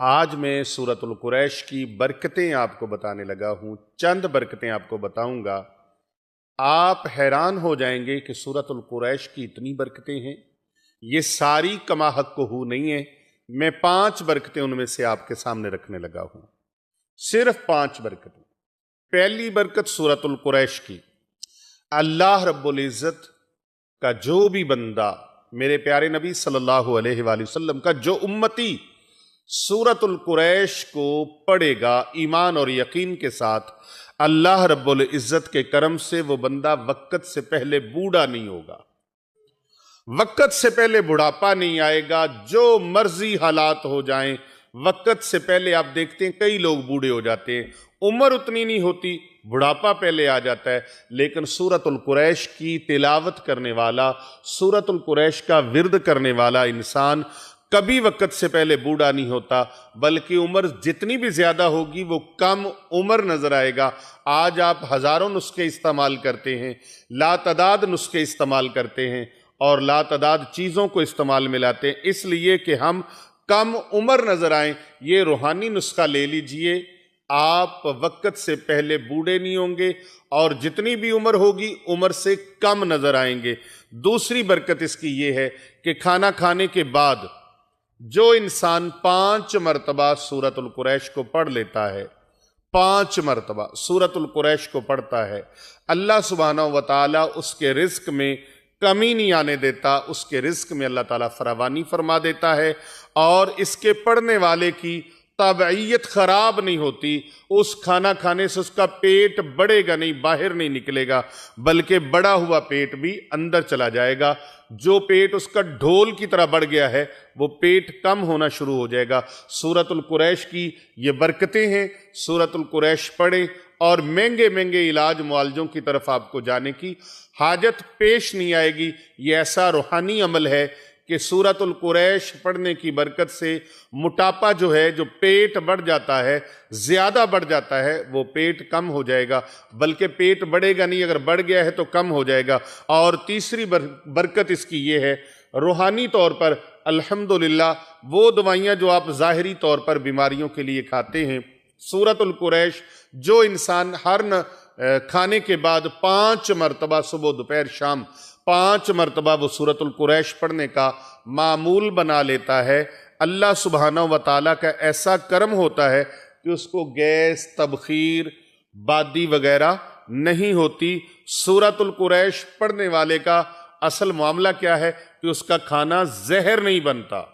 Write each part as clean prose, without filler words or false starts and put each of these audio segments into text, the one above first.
आज मैं सूरतुल कुरैश की बरकतें आपको बताने लगा हूं। चंद बरकतें आपको बताऊंगा, आप हैरान हो जाएंगे कि सूरतुल कुरैश की इतनी बरकतें हैं। ये सारी कमा हक हू नहीं है। मैं 5 बरकतें उनमें से आपके सामने रखने लगा हूं, सिर्फ 5 बरकतें। पहली बरकत सूरतुल कुरैश की, अल्लाह रब्बुल इज्जत का जो भी बंदा, मेरे प्यारे नबी सल्लल्लाहु अलैहि वसल्लम का जो उम्मती सूरतुल कुरैश को पढ़ेगा ईमान और यकीन के साथ, अल्लाह रब्बुल इज्जत के करम से वो बंदा वक्त से पहले बूढ़ा नहीं होगा, वक्त से पहले बुढ़ापा नहीं आएगा। जो मर्जी हालात हो जाएं, वक्त से पहले आप देखते हैं कई लोग बूढ़े हो जाते हैं, उम्र उतनी नहीं होती, बुढ़ापा पहले आ जाता है। लेकिन सूरतुल कुरैश की तिलावत करने वाला, सूरतुल कुरैश का विर्द करने वाला इंसान कभी वक्त से पहले बूढ़ा नहीं होता, बल्कि उम्र जितनी भी ज्यादा होगी वो कम उम्र नजर आएगा। आज आप हजारों नुस्खे इस्तेमाल करते हैं, लातदाद नुस्खे इस्तेमाल करते हैं और लातदाद चीजों को इस्तेमाल में लाते हैं, इसलिए कि हम कम उम्र नजर आए। ये रूहानी नुस्खा ले लीजिए, आप वक्त से पहले बूढ़े नहीं होंगे और जितनी भी उम्र होगी उम्र से कम नजर आएंगे। दूसरी बरकत इसकी ये है कि खाना खाने के बाद जो इंसान 5 मरतबा सूरतुल कुरैश को पढ़ लेता है, 5 मरतबा सूरतुल कुरैश को पढ़ता है, अल्लाह सुब्हानहू व तआला उसके रिज्क में कमी नहीं आने देता, उसके रिज्क में अल्लाह ताला फरावानी फरमा देता है और इसके पढ़ने वाले की तबीयत खराब नहीं होती। उस खाना खाने से उसका पेट बढ़ेगा नहीं, बाहर नहीं निकलेगा, बल्कि बड़ा हुआ पेट भी अंदर चला जाएगा। जो पेट उसका ढोल की तरह बढ़ गया है वो पेट कम होना शुरू हो जाएगा। सूरतुल कुरैश की ये बरकतें हैं। सूरतुल कुरैश पढ़ें और महंगे महंगे इलाज मुआलजों की तरफ आपको जाने की हाजत पेश नहीं आएगी। ये ऐसा रूहानी अमल है कि सूरतुल कुरैश पढ़ने की बरकत से मोटापा जो है, जो पेट बढ़ जाता है, ज्यादा बढ़ जाता है, वो पेट कम हो जाएगा, बल्कि पेट बढ़ेगा नहीं, अगर बढ़ गया है तो कम हो जाएगा। और तीसरी बरकत इसकी ये है, रूहानी तौर पर अल्हम्दुलिल्लाह वो दवाइयाँ जो आप ज़ाहिरी तौर पर बीमारियों के लिए खाते हैं, सूरतुल कुरैश जो इंसान हर खाने के बाद 5 मरतबा सुबह दोपहर शाम 5 मरतबा वो सूरतुल कुरैश पढ़ने का मामूल बना लेता है, अल्लाह सुब्हानहू व तआला का ऐसा करम होता है कि उसको गैस, तबखीर, बादी वगैरह नहीं होती। सूरतुल कुरैश पढ़ने वाले का असल मामला क्या है कि उसका खाना जहर नहीं बनता।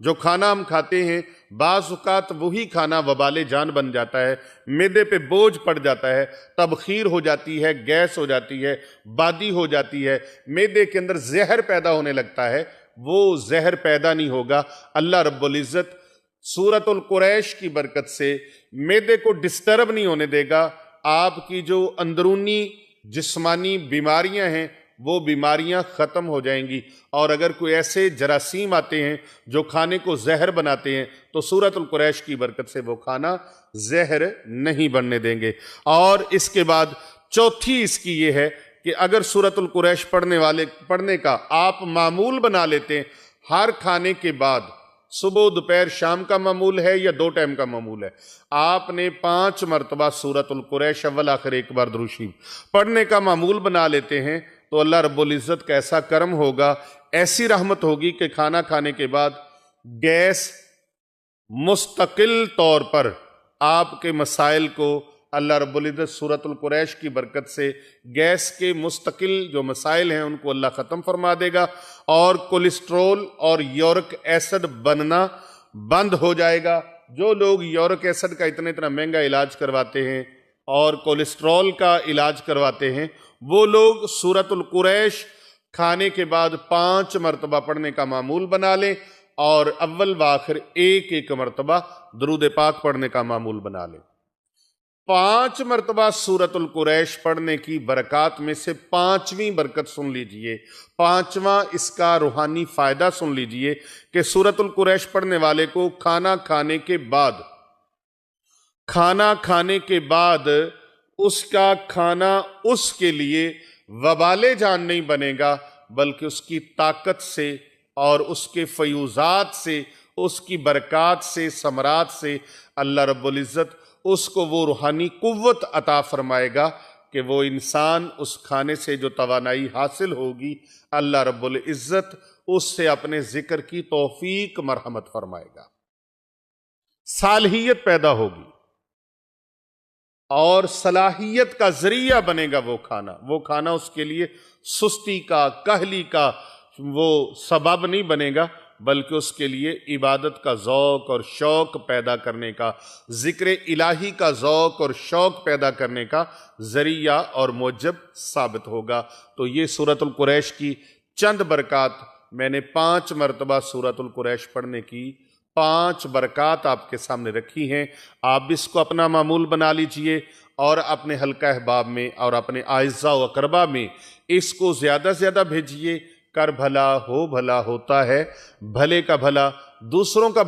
जो खाना हम खाते हैं बाज़ औक़ात वही खाना वबाले जान बन जाता है, मैदे पे बोझ पड़ जाता है, तबखीर हो जाती है, गैस हो जाती है, बादी हो जाती है, मैदे के अंदर जहर पैदा होने लगता है। वो जहर पैदा नहीं होगा। अल्लाह रब्बुल इज़्ज़त सूरतुल कुरैश की बरकत से मैदे को डिस्टर्ब नहीं होने देगा। आपकी जो अंदरूनी जिस्मानी बीमारियां हैं वो बीमारियां ख़त्म हो जाएंगी। और अगर कोई ऐसे जरासीम आते हैं जो खाने को जहर बनाते हैं तो सूरतुल कुरैश की बरकत से वो खाना जहर नहीं बनने देंगे। और इसके बाद चौथी इसकी ये है कि अगर सूरतुल कुरैश पढ़ने का आप मामूल बना लेते हैं, हर खाने के बाद सुबह दोपहर शाम का मामूल है या 2 टाइम का मामूल है, आपने 5 मरतबा सूरतुल कुरैश अव्वल आखिर एक बार दुरूद शरीफ पढ़ने का मामूल बना लेते हैं तो अल्लाह रब्बुल इज़्ज़त का ऐसा करम होगा, ऐसी रहमत होगी कि खाना खाने के बाद गैस मुस्तकिल तौर पर आपके मसाइल को अल्लाह रब्बुल इज़्ज़त सूरतुल कुरैश की बरकत से गैस के मुस्तकिल जो मसाइल हैं उनको अल्लाह ख़त्म फरमा देगा और कोलेस्ट्रोल और यूरिक एसिड बनना बंद हो जाएगा। जो लोग यूरिक एसिड का इतना महंगा इलाज करवाते हैं और कोलेस्ट्रॉल का इलाज करवाते हैं, वो लोग सूरतुल कुरैश खाने के बाद 5 मरतबा पढ़ने का मामूल बना लें और अव्वल व आखिर एक मरतबा दरूद पाक पढ़ने का मामूल बना लें। 5 मरतबा सूरतुल कुरैश पढ़ने की बरक़ात में से 5वीं बरकत सुन लीजिए, 5वां इसका रूहानी फ़ायदा सुन लीजिए कि सूरतुल कुरैश पढ़ने वाले को खाना खाने के बाद उसका खाना उसके लिए वबाले जान नहीं बनेगा, बल्कि उसकी ताकत से और उसके फयूज़ात से उसकी बरक़ात से, समरात से अल्लाह रब्बुल इज़्ज़त उसको वो रूहानी कुव्वत अता फरमाएगा कि वो इंसान उस खाने से जो तवानाई हासिल होगी, अल्लाह रब्बुल इज़्ज़त उससे अपने ज़िक्र की तौफीक मरहमत फरमाएगा, सालहियत पैदा होगी और सलाहियत का जरिया बनेगा वो खाना उसके लिए सुस्ती का, कहली का वो सबब नहीं बनेगा, बल्कि उसके लिए इबादत का ज़ौक़ और शौक़ पैदा करने का, ज़िक्र इलाही का ज़ौक़ और शौक़ पैदा करने का ज़रिया और मूजब साबित होगा। तो ये सूरतुल कुरैश की चंद बरक़ात, मैंने 5 मरतबा सूरतुल कुरैश पढ़ने की 5 बरक़ात आपके सामने रखी हैं। आप इसको अपना मामूल बना लीजिए और अपने हल्का अहबाब में और अपने आइज़ा व अक़रबा में इसको ज़्यादा से ज़्यादा भेजिए। कर भला हो भला होता है, भले का भला दूसरों का